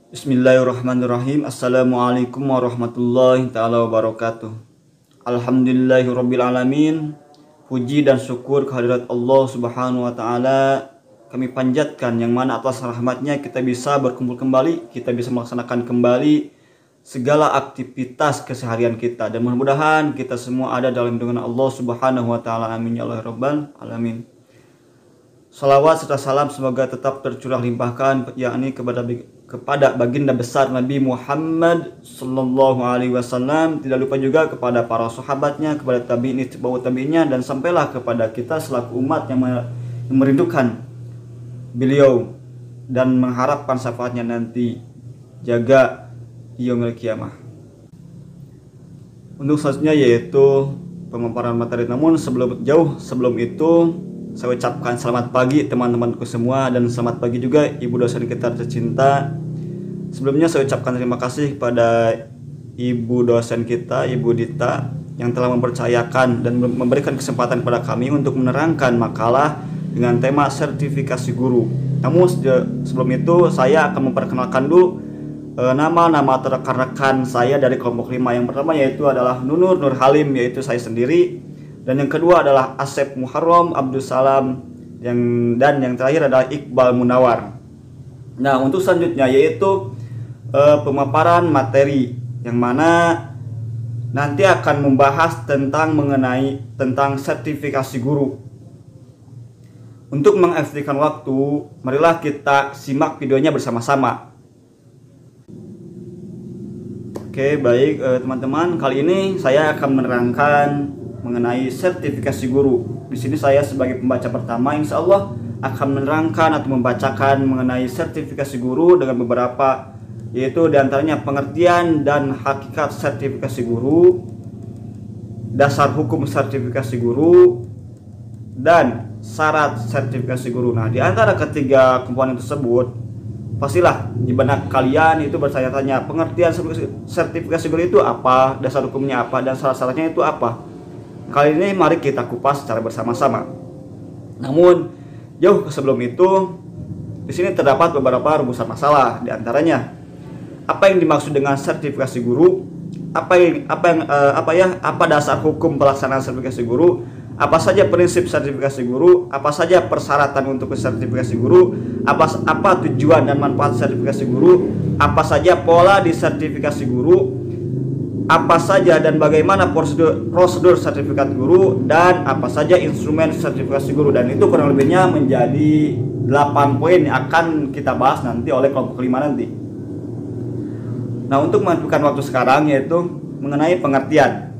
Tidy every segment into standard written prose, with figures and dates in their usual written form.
Bismillahirrahmanirrahim. Assalamualaikum warahmatullahi ta'ala wabarakatuh. Alhamdulillahirabbil alamin. Puji dan syukur kehadirat Allah Subhanahu wa taala kami panjatkan, yang mana atas rahmatnya kita bisa berkumpul kembali, kita bisa melaksanakan kembali segala aktivitas keseharian kita, dan mudah-mudahan kita semua ada dalam lindungan Allah Subhanahu wa taala. Amin ya Allah rabbal alamin. Salawat serta salam semoga tetap tercurah limpahkan yakni kepada baginda besar Nabi Muhammad sallallahu alaihi wasallam, tidak lupa juga kepada para sahabatnya, kepada tabi'in, tabi'ut tabi'innya, dan sampailah kepada kita selaku umat yang merindukan beliau dan mengharapkan syafaatnya nanti jaga yaumil qiyamah. Untuk selanjutnya yaitu pemaparan materi, namun sebelum itu saya ucapkan selamat pagi teman-temanku semua, dan selamat pagi juga ibu dosen kita tercinta. Sebelumnya saya ucapkan terima kasih kepada ibu dosen kita, Ibu Dita, yang telah mempercayakan dan memberikan kesempatan kepada kami untuk menerangkan makalah dengan tema sertifikasi guru. Namun sebelum itu saya akan memperkenalkan dulu nama-nama rekan-rekan saya dari kelompok 5. Yang pertama yaitu adalah Nunur Nur Halim, yaitu saya sendiri. Dan yang kedua adalah Asep Muharram Abdul Salam, dan yang terakhir adalah Iqbal Munawar. Nah, untuk selanjutnya yaitu pemaparan materi, yang mana nanti akan membahas tentang sertifikasi guru. Untuk mengefektifkan waktu, marilah kita simak videonya bersama-sama. Oke, baik teman-teman, kali ini saya akan menerangkan mengenai sertifikasi guru. Di sini saya sebagai pembaca pertama insya Allah akan menerangkan atau membacakan mengenai sertifikasi guru dengan beberapa, yaitu diantaranya pengertian dan hakikat sertifikasi guru, dasar hukum sertifikasi guru, dan syarat sertifikasi guru. Nah, di antara ketiga komponen tersebut, pastilah di benak kalian itu bertanya-tanya, pengertian sertifikasi guru itu apa, dasar hukumnya apa, dan syarat-syaratnya itu apa. Kali ini mari kita kupas secara bersama-sama. Namun jauh sebelum itu, di sini terdapat beberapa rumusan masalah. Di antaranya, apa yang dimaksud dengan sertifikasi guru? Apa dasar hukum pelaksanaan sertifikasi guru? Apa saja prinsip sertifikasi guru? Apa saja persyaratan untuk sertifikasi guru? Apa tujuan dan manfaat sertifikasi guru? Apa saja pola di sertifikasi guru? Apa saja dan bagaimana prosedur sertifikat guru, dan apa saja instrumen sertifikasi guru. Dan itu kurang lebihnya menjadi 8 poin yang akan kita bahas nanti oleh kelompok 5 nanti. Nah, untuk menentukan waktu sekarang yaitu mengenai pengertian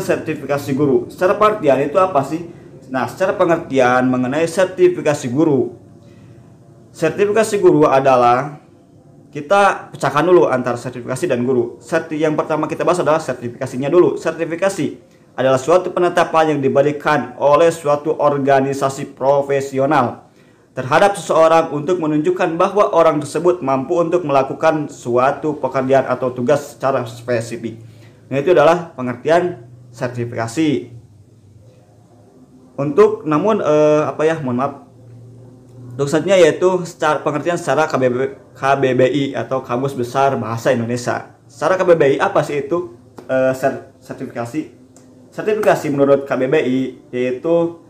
sertifikasi guru. Secara pengertian itu apa sih? Nah, secara pengertian mengenai sertifikasi guru. Sertifikasi guru adalah, kita pecahkan dulu antara sertifikasi dan guru. Yang pertama kita bahas adalah sertifikasinya dulu. Sertifikasi adalah suatu penetapan yang diberikan oleh suatu organisasi profesional terhadap seseorang untuk menunjukkan bahwa orang tersebut mampu untuk melakukan suatu pekerjaan atau tugas secara spesifik. Nah, itu adalah pengertian sertifikasi. Untuk selanjutnya yaitu pengertian secara KBBI atau Kamus Besar Bahasa Indonesia. Secara KBBI apa sih itu sertifikasi? Sertifikasi menurut KBBI yaitu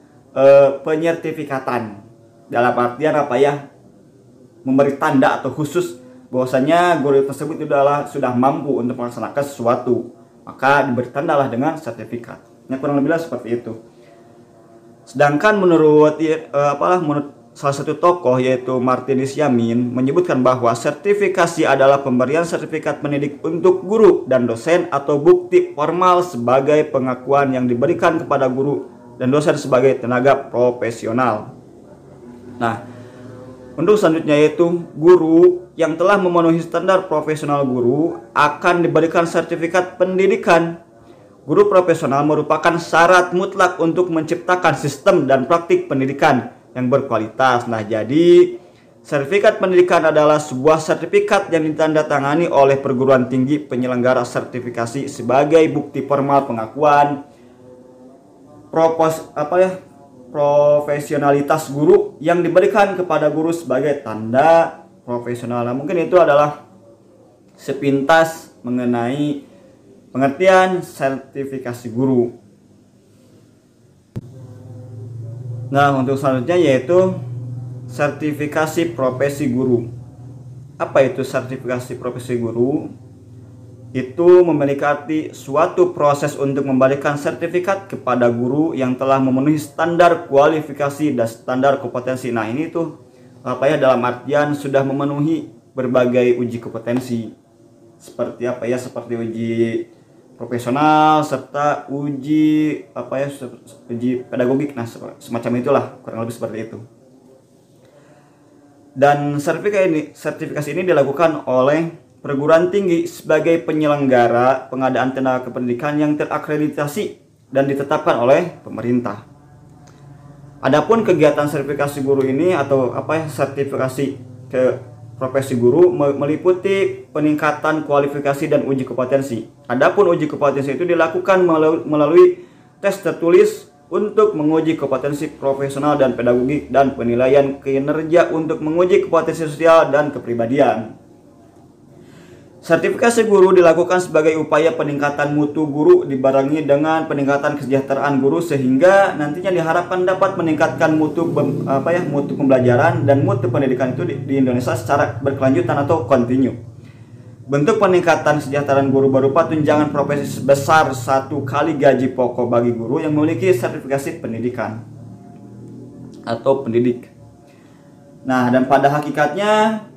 penyertifikatan. Dalam artian memberi tanda atau khusus bahwasanya guru tersebut sudah mampu untuk melaksanakan sesuatu, maka diberi tandalah dengan sertifikat. Kurang lebih seperti itu. Sedangkan menurut salah satu tokoh yaitu Martinus Yamin menyebutkan bahwa sertifikasi adalah pemberian sertifikat pendidik untuk guru dan dosen atau bukti formal sebagai pengakuan yang diberikan kepada guru dan dosen sebagai tenaga profesional. Nah, untuk selanjutnya yaitu guru yang telah memenuhi standar profesional guru akan diberikan sertifikat pendidikan. Guru profesional merupakan syarat mutlak untuk menciptakan sistem dan praktik pendidikan yang berkualitas. Nah, jadi sertifikat pendidikan adalah sebuah sertifikat yang ditandatangani oleh perguruan tinggi penyelenggara sertifikasi sebagai bukti formal pengakuan profesionalitas guru yang diberikan kepada guru sebagai tanda profesional. Nah, mungkin itu adalah sepintas mengenai pengertian sertifikasi guru. Nah, untuk selanjutnya yaitu sertifikasi profesi guru. Apa itu sertifikasi profesi guru? Itu memiliki arti suatu proses untuk memberikan sertifikat kepada guru yang telah memenuhi standar kualifikasi dan standar kompetensi. Nah, ini tuh dalam artian sudah memenuhi berbagai uji kompetensi. Seperti seperti uji profesional serta uji uji pedagogik. Nah, semacam itulah, kurang lebih seperti itu. Dan sertifikasi ini dilakukan oleh perguruan tinggi sebagai penyelenggara pengadaan tenaga kependidikan yang terakreditasi dan ditetapkan oleh pemerintah. Adapun kegiatan sertifikasi guru ini atau sertifikasi ke profesi guru meliputi peningkatan kualifikasi dan uji kompetensi. Adapun uji kompetensi itu dilakukan melalui tes tertulis untuk menguji kompetensi profesional dan pedagogik dan penilaian kinerja untuk menguji kompetensi sosial dan kepribadian. Sertifikasi guru dilakukan sebagai upaya peningkatan mutu guru dibarengi dengan peningkatan kesejahteraan guru sehingga nantinya diharapkan dapat meningkatkan mutu pembelajaran dan mutu pendidikan itu di Indonesia secara berkelanjutan atau kontinu. Bentuk peningkatan kesejahteraan guru berupa tunjangan profesi sebesar 1 kali gaji pokok bagi guru yang memiliki sertifikasi pendidikan atau pendidik. Nah, dan pada hakikatnya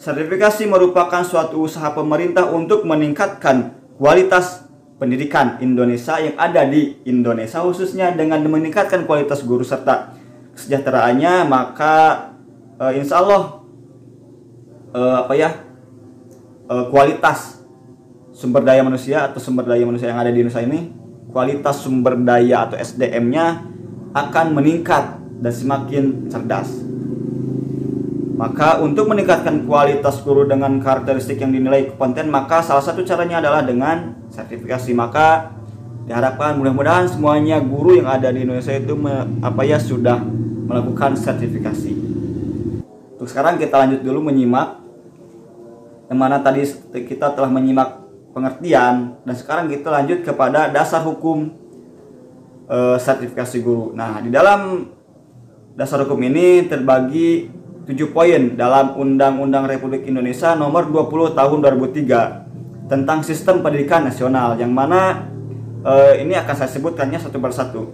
sertifikasi merupakan suatu usaha pemerintah untuk meningkatkan kualitas pendidikan Indonesia yang ada di Indonesia, khususnya dengan meningkatkan kualitas guru serta kesejahteraannya. Maka insya Allah kualitas sumber daya manusia yang ada di Indonesia ini, kualitas sumber daya atau SDM-nya akan meningkat dan semakin cerdas. Maka untuk meningkatkan kualitas guru dengan karakteristik yang dinilai kompeten, maka salah satu caranya adalah dengan sertifikasi. Maka diharapkan mudah-mudahan semuanya guru yang ada di Indonesia itu sudah melakukan sertifikasi. Untuk sekarang kita lanjut dulu menyimak, yang mana tadi kita telah menyimak pengertian, dan sekarang kita lanjut kepada dasar hukum sertifikasi guru. Nah, di dalam dasar hukum ini terbagi 7 poin dalam Undang-Undang Republik Indonesia Nomor 20 Tahun 2003 tentang Sistem Pendidikan Nasional, yang mana ini akan saya sebutkannya satu persatu.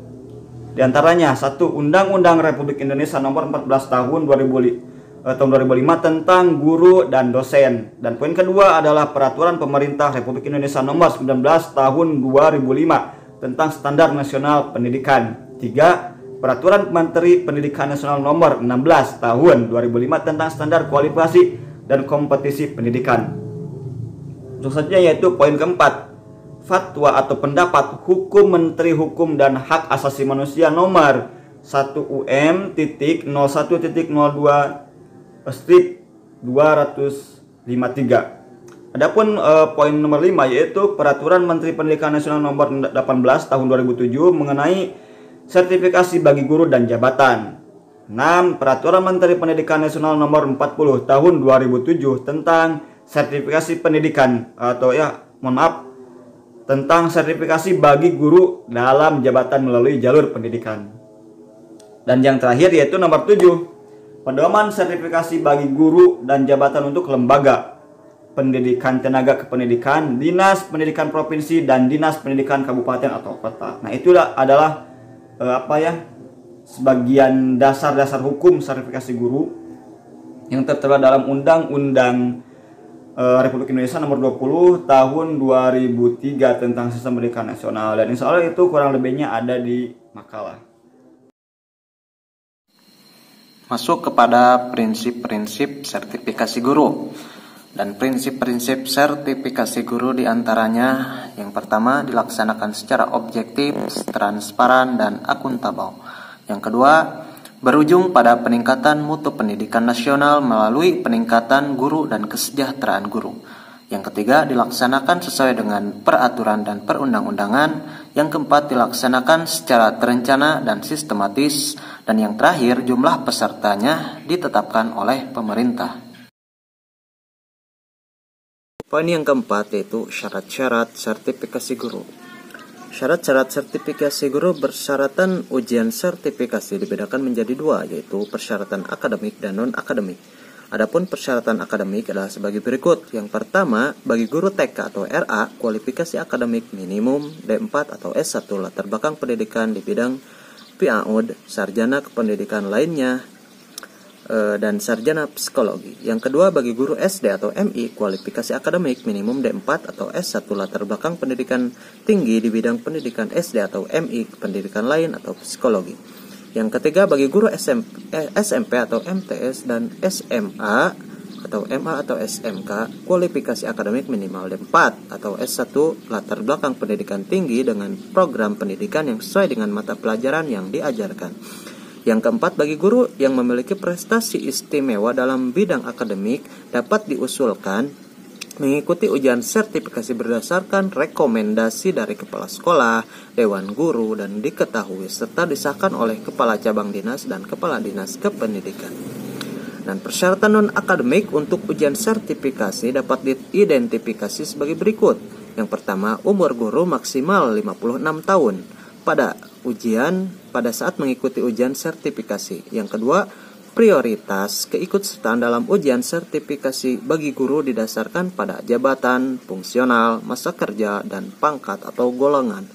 Di antaranya, 1. Undang-Undang Republik Indonesia Nomor 14 Tahun 2005 tentang guru dan dosen. Dan poin kedua adalah Peraturan Pemerintah Republik Indonesia Nomor 19 Tahun 2005 tentang Standar Nasional Pendidikan. 3. Peraturan Menteri Pendidikan Nasional Nomor 16 Tahun 2005 tentang Standar Kualifikasi dan Kompetisi Pendidikan. Untuk selanjutnya yaitu poin keempat, Fatwa atau Pendapat Hukum Menteri Hukum dan Hak Asasi Manusia Nomor 1 UM-001-02/253. Adapun poin nomor 5 yaitu Peraturan Menteri Pendidikan Nasional Nomor 18 Tahun 2007 mengenai sertifikasi bagi guru dan jabatan. 6. Peraturan Menteri Pendidikan Nasional Nomor 40 Tahun 2007 tentang sertifikasi pendidikan tentang sertifikasi bagi guru dalam jabatan melalui jalur pendidikan. Dan yang terakhir yaitu nomor 7, pedoman sertifikasi bagi guru dan jabatan untuk lembaga pendidikan tenaga kependidikan, Dinas Pendidikan Provinsi dan Dinas Pendidikan Kabupaten atau Kota. Nah, itulah adalah sebagian dasar-dasar hukum sertifikasi guru yang tertera dalam Undang-Undang Republik Indonesia Nomor 20 Tahun 2003 tentang Sistem Pendidikan Nasional. Dan insya Allah itu kurang lebihnya ada di makalah. Masuk kepada prinsip-prinsip sertifikasi guru. Dan prinsip-prinsip sertifikasi guru diantaranya yang pertama dilaksanakan secara objektif, transparan, dan akuntabel. Yang kedua, berujung pada peningkatan mutu pendidikan nasional melalui peningkatan guru dan kesejahteraan guru. Yang ketiga, dilaksanakan sesuai dengan peraturan dan perundang-undangan. Yang keempat, dilaksanakan secara terencana dan sistematis. Dan yang terakhir, jumlah pesertanya ditetapkan oleh pemerintah. Poin yang keempat yaitu syarat-syarat sertifikasi guru. Syarat-syarat sertifikasi guru persyaratan ujian sertifikasi dibedakan menjadi dua, yaitu persyaratan akademik dan non-akademik. Adapun persyaratan akademik adalah sebagai berikut. Yang pertama, bagi guru TK atau RA, kualifikasi akademik minimum D4 atau S1 latar belakang pendidikan di bidang PAUD, sarjana kependidikan lainnya, dan sarjana psikologi. Yang kedua, bagi guru SD atau MI, kualifikasi akademik minimum D4 atau S1 latar belakang pendidikan tinggi di bidang pendidikan SD atau MI, pendidikan lain atau psikologi. Yang ketiga, bagi guru SMP atau MTS dan SMA atau MA atau SMK, kualifikasi akademik minimal D4 atau S1 latar belakang pendidikan tinggi dengan program pendidikan yang sesuai dengan mata pelajaran yang diajarkan. Yang keempat, bagi guru yang memiliki prestasi istimewa dalam bidang akademik dapat diusulkan mengikuti ujian sertifikasi berdasarkan rekomendasi dari kepala sekolah, dewan guru, dan diketahui serta disahkan oleh kepala cabang dinas dan kepala dinas kependidikan. Dan persyaratan non-akademik untuk ujian sertifikasi dapat diidentifikasi sebagai berikut. Yang pertama, umur guru maksimal 56 tahun pada saat mengikuti ujian sertifikasi. Yang kedua, prioritas keikutsertaan dalam ujian sertifikasi bagi guru didasarkan pada jabatan, fungsional, masa kerja, dan pangkat atau golongan.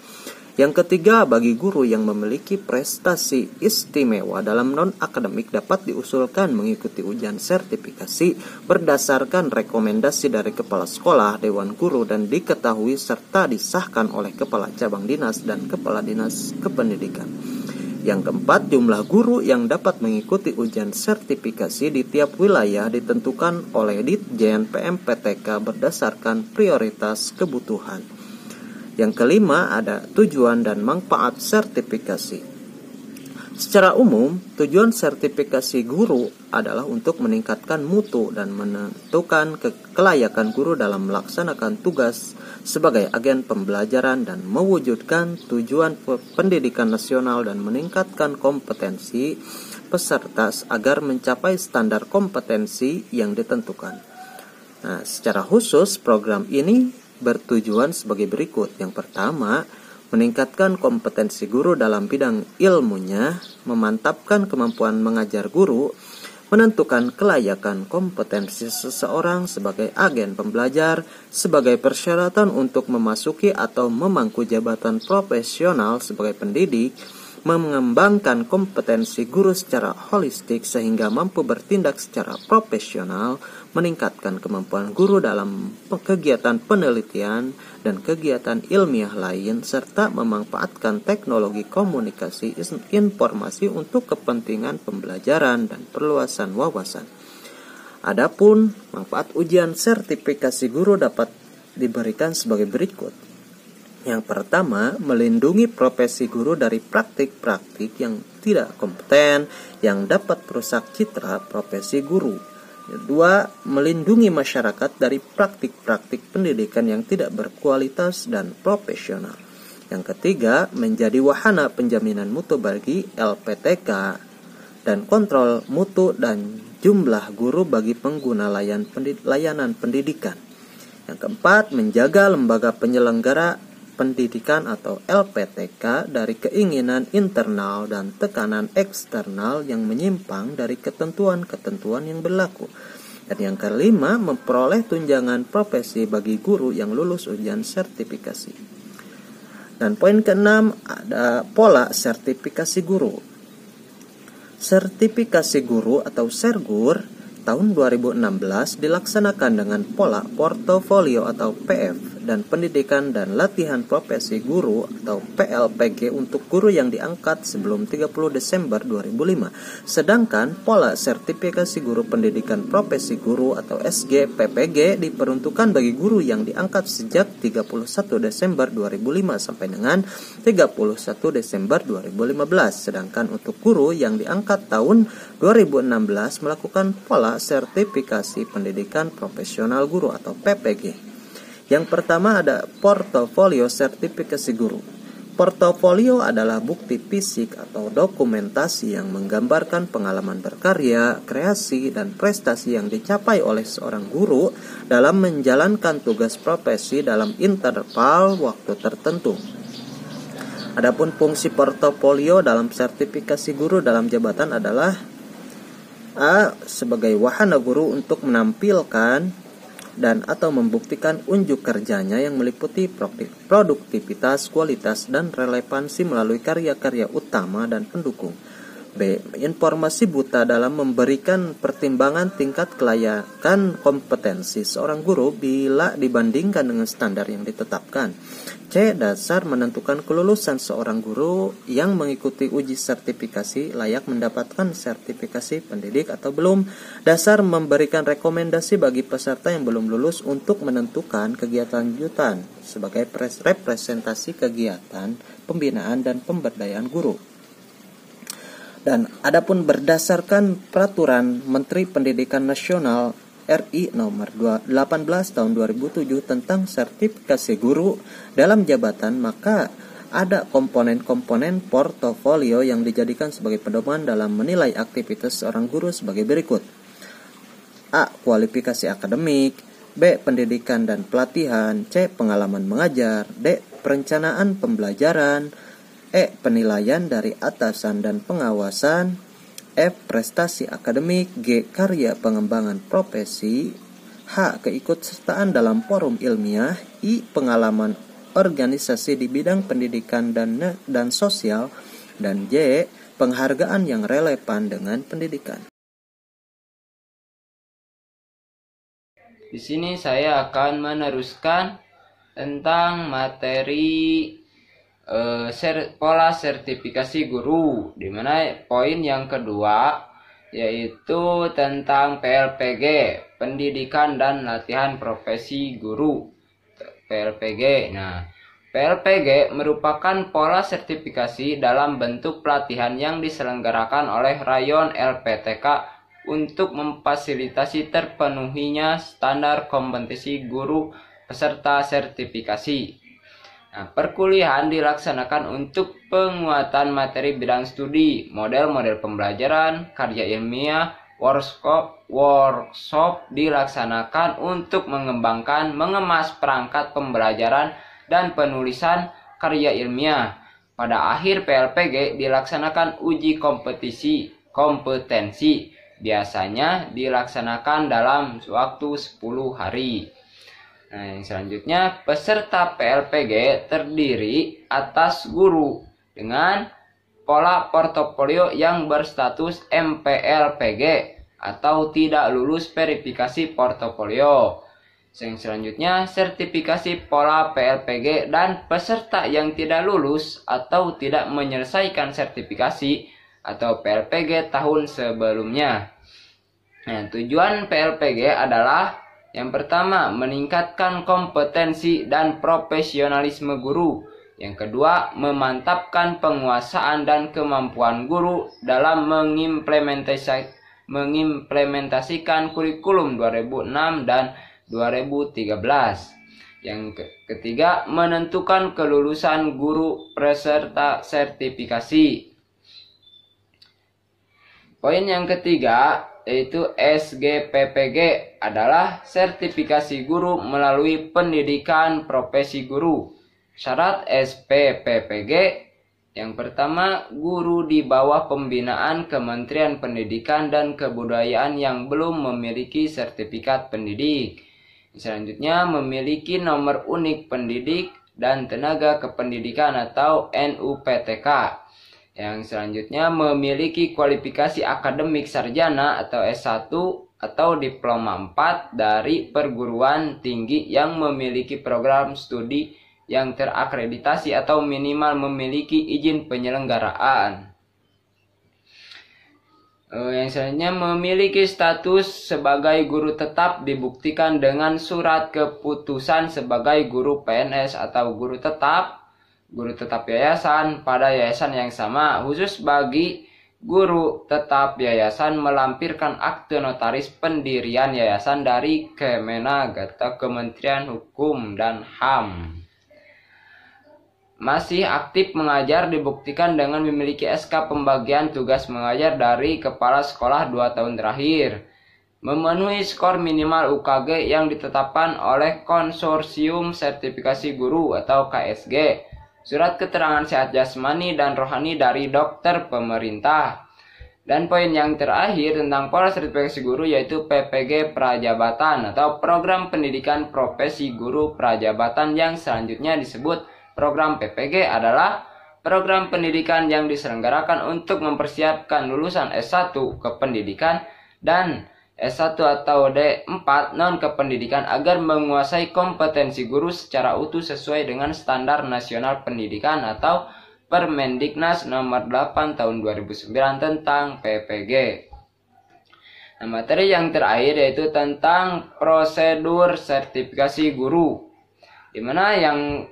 Yang ketiga, bagi guru yang memiliki prestasi istimewa dalam non-akademik dapat diusulkan mengikuti ujian sertifikasi berdasarkan rekomendasi dari kepala sekolah, dewan guru, dan diketahui serta disahkan oleh kepala cabang dinas dan kepala dinas kependidikan. Yang keempat, jumlah guru yang dapat mengikuti ujian sertifikasi di tiap wilayah ditentukan oleh Ditjen PMPTK berdasarkan prioritas kebutuhan. Yang kelima, ada tujuan dan manfaat sertifikasi. Secara umum, tujuan sertifikasi guru adalah untuk meningkatkan mutu dan menentukan kelayakan guru dalam melaksanakan tugas sebagai agen pembelajaran dan mewujudkan tujuan pendidikan nasional dan meningkatkan kompetensi peserta agar mencapai standar kompetensi yang ditentukan. Nah, secara khusus program ini bertujuan sebagai berikut. Yang pertama, meningkatkan kompetensi guru dalam bidang ilmunya, memantapkan kemampuan mengajar guru, menentukan kelayakan kompetensi seseorang sebagai agen pembelajar sebagai persyaratan untuk memasuki atau memangku jabatan profesional sebagai pendidik, mengembangkan kompetensi guru secara holistik sehingga mampu bertindak secara profesional, meningkatkan kemampuan guru dalam kegiatan penelitian dan kegiatan ilmiah lain, serta memanfaatkan teknologi komunikasi informasi untuk kepentingan pembelajaran dan perluasan wawasan. Adapun manfaat ujian sertifikasi guru dapat diberikan sebagai berikut. Yang pertama, melindungi profesi guru dari praktik-praktik yang tidak kompeten yang dapat merusak citra profesi guru. Kedua, melindungi masyarakat dari praktik-praktik pendidikan yang tidak berkualitas dan profesional. Yang ketiga, menjadi wahana penjaminan mutu bagi LPTK dan kontrol mutu dan jumlah guru bagi pengguna layanan pendidikan. Yang keempat, menjaga lembaga penyelenggara pendidikan atau LPTK dari keinginan internal dan tekanan eksternal yang menyimpang dari ketentuan-ketentuan yang berlaku. Dan yang kelima, memperoleh tunjangan profesi bagi guru yang lulus ujian sertifikasi. Dan poin keenam, ada pola sertifikasi guru. Sertifikasi guru atau Sergur tahun 2016 dilaksanakan dengan pola portofolio atau PF dan pendidikan dan latihan profesi guru atau PLPG untuk guru yang diangkat sebelum 30 Desember 2005. Sedangkan pola sertifikasi guru pendidikan profesi guru atau SGPPG diperuntukkan bagi guru yang diangkat sejak 31 Desember 2005 sampai dengan 31 Desember 2015. Sedangkan untuk guru yang diangkat tahun 2016 melakukan pola sertifikasi pendidikan profesional guru atau PPG. Yang pertama ada portofolio sertifikasi guru. Portofolio adalah bukti fisik atau dokumentasi yang menggambarkan pengalaman berkarya, kreasi, dan prestasi yang dicapai oleh seorang guru dalam menjalankan tugas profesi dalam interval waktu tertentu. Adapun fungsi portofolio dalam sertifikasi guru dalam jabatan adalah A. Sebagai wahana guru untuk menampilkan dan atau membuktikan unjuk kerjanya yang meliputi produktivitas, kualitas, dan relevansi melalui karya-karya utama dan pendukung. B. Informasi buta dalam memberikan pertimbangan tingkat kelayakan kompetensi seorang guru bila dibandingkan dengan standar yang ditetapkan. C. Dasar menentukan kelulusan seorang guru yang mengikuti uji sertifikasi layak mendapatkan sertifikasi pendidik atau belum. Dasar memberikan rekomendasi bagi peserta yang belum lulus untuk menentukan kegiatan lanjutan sebagai representasi kegiatan pembinaan dan pemberdayaan guru. Dan adapun berdasarkan peraturan Menteri Pendidikan Nasional RI nomor 18 tahun 2007 tentang sertifikasi guru dalam jabatan, maka ada komponen-komponen portofolio yang dijadikan sebagai pedoman dalam menilai aktivitas seorang guru sebagai berikut. A. Kualifikasi akademik. B. Pendidikan dan pelatihan. C. Pengalaman mengajar. D. Perencanaan pembelajaran. E. Penilaian dari atasan dan pengawasan. F. Prestasi akademik. G. Karya pengembangan profesi. H. Keikutsertaan dalam forum ilmiah. I. Pengalaman organisasi di bidang pendidikan dan sosial. Dan J. Penghargaan yang relevan dengan pendidikan. Di sini saya akan meneruskan tentang materi pola sertifikasi guru, di mana poin yang kedua yaitu tentang PLPG, pendidikan dan latihan profesi guru. PLPG. Nah, PLPG merupakan pola sertifikasi dalam bentuk pelatihan yang diselenggarakan oleh rayon LPTK untuk memfasilitasi terpenuhinya standar kompetensi guru peserta sertifikasi. Nah, perkuliahan dilaksanakan untuk penguatan materi bidang studi, model-model pembelajaran, karya ilmiah, workshop dilaksanakan untuk mengembangkan, mengemas perangkat pembelajaran dan penulisan karya ilmiah. Pada akhir PLPG dilaksanakan uji kompetensi, biasanya dilaksanakan dalam waktu 10 hari. Nah, yang selanjutnya, peserta PLPG terdiri atas guru dengan pola portofolio yang berstatus MPLPG atau tidak lulus verifikasi portofolio. Yang selanjutnya, sertifikasi pola PLPG dan peserta yang tidak lulus atau tidak menyelesaikan sertifikasi atau PLPG tahun sebelumnya. Nah, tujuan PLPG adalah yang pertama, meningkatkan kompetensi dan profesionalisme guru. Yang kedua, memantapkan penguasaan dan kemampuan guru dalam mengimplementasikan kurikulum 2006 dan 2013. Yang ketiga, menentukan kelulusan guru peserta sertifikasi. Poin yang ketiga yaitu SGPPG adalah sertifikasi guru melalui pendidikan profesi guru. Syarat SPPPG yang pertama, guru di bawah pembinaan Kementerian Pendidikan dan Kebudayaan yang belum memiliki sertifikat pendidik. Selanjutnya, memiliki nomor unik pendidik dan tenaga kependidikan atau NUPTK. Yang selanjutnya, memiliki kualifikasi akademik sarjana atau S1 atau diploma 4 dari perguruan tinggi yang memiliki program studi yang terakreditasi atau minimal memiliki izin penyelenggaraan. Yang selanjutnya, memiliki status sebagai guru tetap dibuktikan dengan surat keputusan sebagai guru PNS atau guru tetap yayasan pada yayasan yang sama. Khusus bagi guru tetap yayasan melampirkan akte notaris pendirian yayasan dari Kemenag atau Kementerian Hukum dan HAM. masih aktif mengajar dibuktikan dengan memiliki SK pembagian tugas mengajar dari kepala sekolah 2 tahun terakhir, memenuhi skor minimal UKG yang ditetapkan oleh Konsorsium Sertifikasi Guru atau KSG, surat keterangan sehat jasmani dan rohani dari dokter pemerintah. Dan poin yang terakhir tentang pola sertifikasi guru yaitu PPG Prajabatan atau Program Pendidikan Profesi Guru Prajabatan, yang selanjutnya disebut program PPG adalah program pendidikan yang diselenggarakan untuk mempersiapkan lulusan S1 kependidikan dan S1 atau D4 non-kependidikan agar menguasai kompetensi guru secara utuh sesuai dengan standar nasional pendidikan atau Permendiknas nomor 8 tahun 2009 tentang PPG. Nah, materi yang terakhir yaitu tentang prosedur sertifikasi guru, di mana yang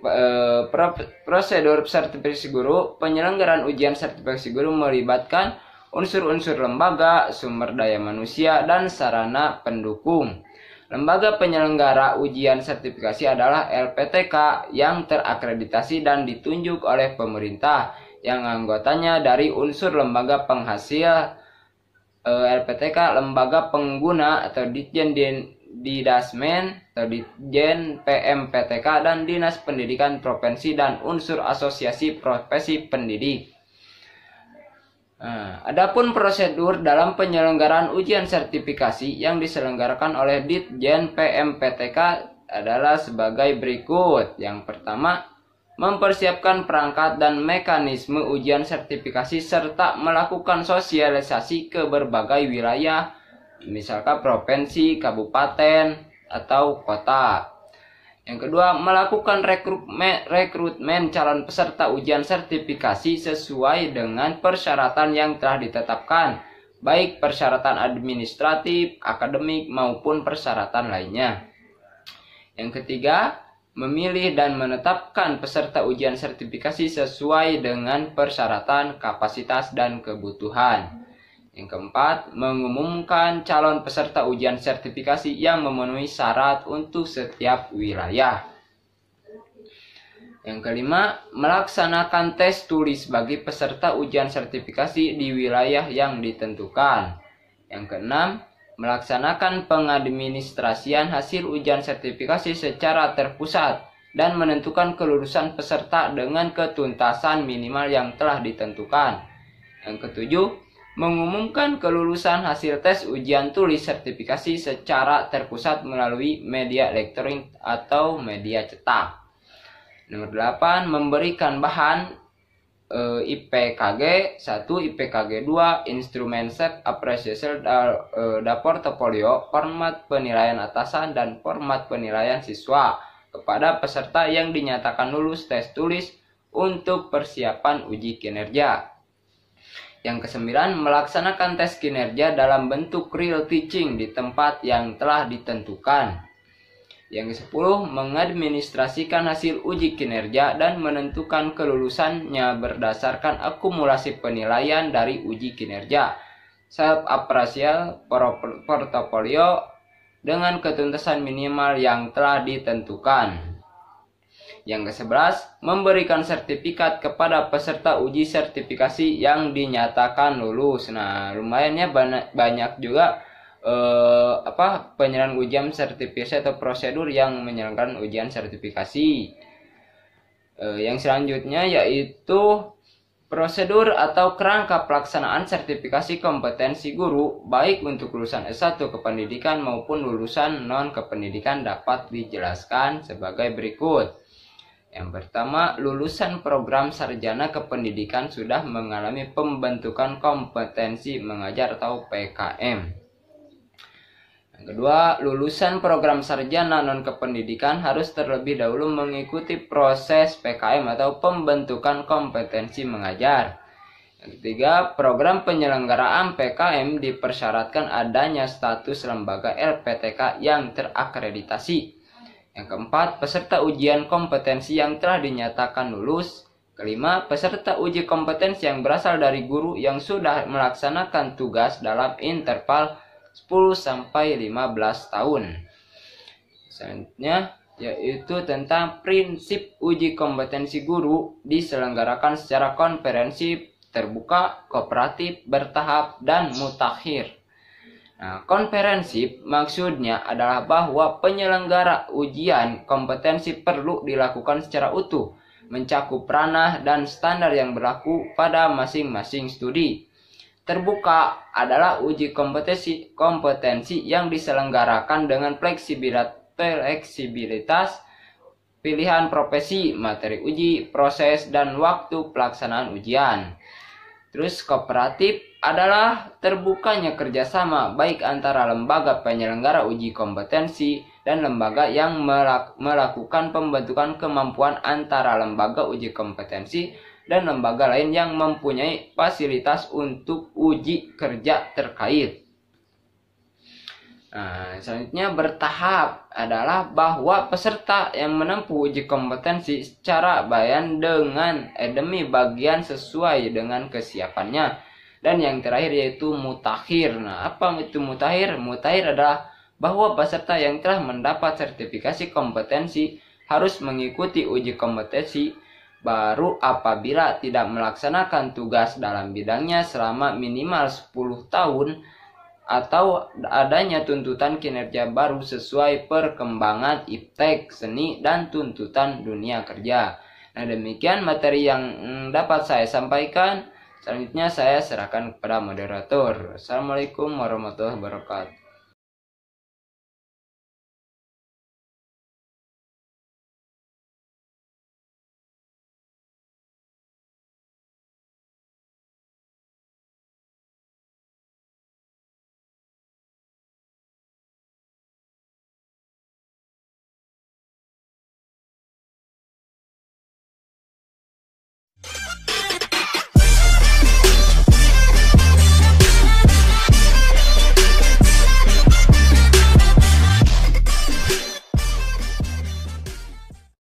prosedur sertifikasi guru, penyelenggaraan ujian sertifikasi guru melibatkan unsur-unsur lembaga, sumber daya manusia, dan sarana pendukung. Lembaga penyelenggara ujian sertifikasi adalah LPTK yang terakreditasi dan ditunjuk oleh pemerintah, yang anggotanya dari unsur lembaga penghasil LPTK, lembaga pengguna atau Ditjen Didasmen atau Ditjen PMPTK, dan Dinas Pendidikan Provinsi dan unsur asosiasi profesi pendidik. Adapun prosedur dalam penyelenggaraan ujian sertifikasi yang diselenggarakan oleh Ditjen PMPTK adalah sebagai berikut. Yang pertama, mempersiapkan perangkat dan mekanisme ujian sertifikasi serta melakukan sosialisasi ke berbagai wilayah, misalkan provinsi, kabupaten, atau kota. Yang kedua, melakukan rekrutmen calon peserta ujian sertifikasi sesuai dengan persyaratan yang telah ditetapkan, baik persyaratan administratif, akademik, maupun persyaratan lainnya. Yang ketiga, memilih dan menetapkan peserta ujian sertifikasi sesuai dengan persyaratan, kapasitas, dan kebutuhan. Yang keempat, mengumumkan calon peserta ujian sertifikasi yang memenuhi syarat untuk setiap wilayah. Yang kelima, melaksanakan tes tulis bagi peserta ujian sertifikasi di wilayah yang ditentukan. Yang keenam, melaksanakan pengadministrasian hasil ujian sertifikasi secara terpusat dan menentukan kelulusan peserta dengan ketuntasan minimal yang telah ditentukan. Yang ketujuh, mengumumkan kelulusan hasil tes ujian tulis sertifikasi secara terpusat melalui media elektronik atau media cetak. Nomor 8, memberikan bahan IPKG 1, IPKG 2, instrumen set appreciation da portfolio, format penilaian atasan, dan format penilaian siswa kepada peserta yang dinyatakan lulus tes tulis untuk persiapan uji kinerja. Yang kesembilan, melaksanakan tes kinerja dalam bentuk real teaching di tempat yang telah ditentukan. Yang ke-10, mengadministrasikan hasil uji kinerja dan menentukan kelulusannya berdasarkan akumulasi penilaian dari uji kinerja, self-appraisal portofolio dengan ketuntasan minimal yang telah ditentukan. Yang ke-11, memberikan sertifikat kepada peserta uji sertifikasi yang dinyatakan lulus. Nah, lumayannya banyak juga penyelenggaraan ujian sertifikasi atau prosedur yang menyelenggarakan ujian sertifikasi. Yang selanjutnya yaitu prosedur atau kerangka pelaksanaan sertifikasi kompetensi guru baik untuk lulusan S1 kependidikan maupun lulusan non kependidikan dapat dijelaskan sebagai berikut. Yang pertama, lulusan program sarjana kependidikan sudah mengalami pembentukan kompetensi mengajar atau PKM. Yang kedua, lulusan program sarjana non kependidikan harus terlebih dahulu mengikuti proses PKM atau pembentukan kompetensi mengajar. Yang ketiga, program penyelenggaraan PKM dipersyaratkan adanya status lembaga LPTK yang terakreditasi. Yang keempat, peserta ujian kompetensi yang telah dinyatakan lulus. Kelima, peserta uji kompetensi yang berasal dari guru yang sudah melaksanakan tugas dalam interval 10-15 tahun. Selanjutnya, yaitu tentang prinsip uji kompetensi guru diselenggarakan secara konferensi, terbuka, kooperatif, bertahap, dan mutakhir. Nah, konferensi maksudnya adalah bahwa penyelenggara ujian kompetensi perlu dilakukan secara utuh, mencakup ranah dan standar yang berlaku pada masing-masing studi. Terbuka adalah uji kompetensi yang diselenggarakan dengan fleksibilitas pilihan profesi, materi uji, proses, dan waktu pelaksanaan ujian. Terus kooperatif adalah terbukanya kerjasama baik antara lembaga penyelenggara uji kompetensi dan lembaga yang melakukan pembentukan kemampuan antara lembaga uji kompetensi dan lembaga lain yang mempunyai fasilitas untuk uji kerja terkait. Nah, selanjutnya bertahap adalah bahwa peserta yang menempuh uji kompetensi secara bayan demi bagian sesuai dengan kesiapannya. Dan yang terakhir yaitu mutakhir. Nah, apa itu mutakhir? Mutakhir adalah bahwa peserta yang telah mendapat sertifikasi kompetensi harus mengikuti uji kompetensi baru apabila tidak melaksanakan tugas dalam bidangnya selama minimal 10 tahun atau adanya tuntutan kinerja baru sesuai perkembangan iptek, seni, dan tuntutan dunia kerja. Nah, demikian materi yang dapat saya sampaikan. Selanjutnya saya serahkan kepada moderator. Assalamualaikum warahmatullahi wabarakatuh.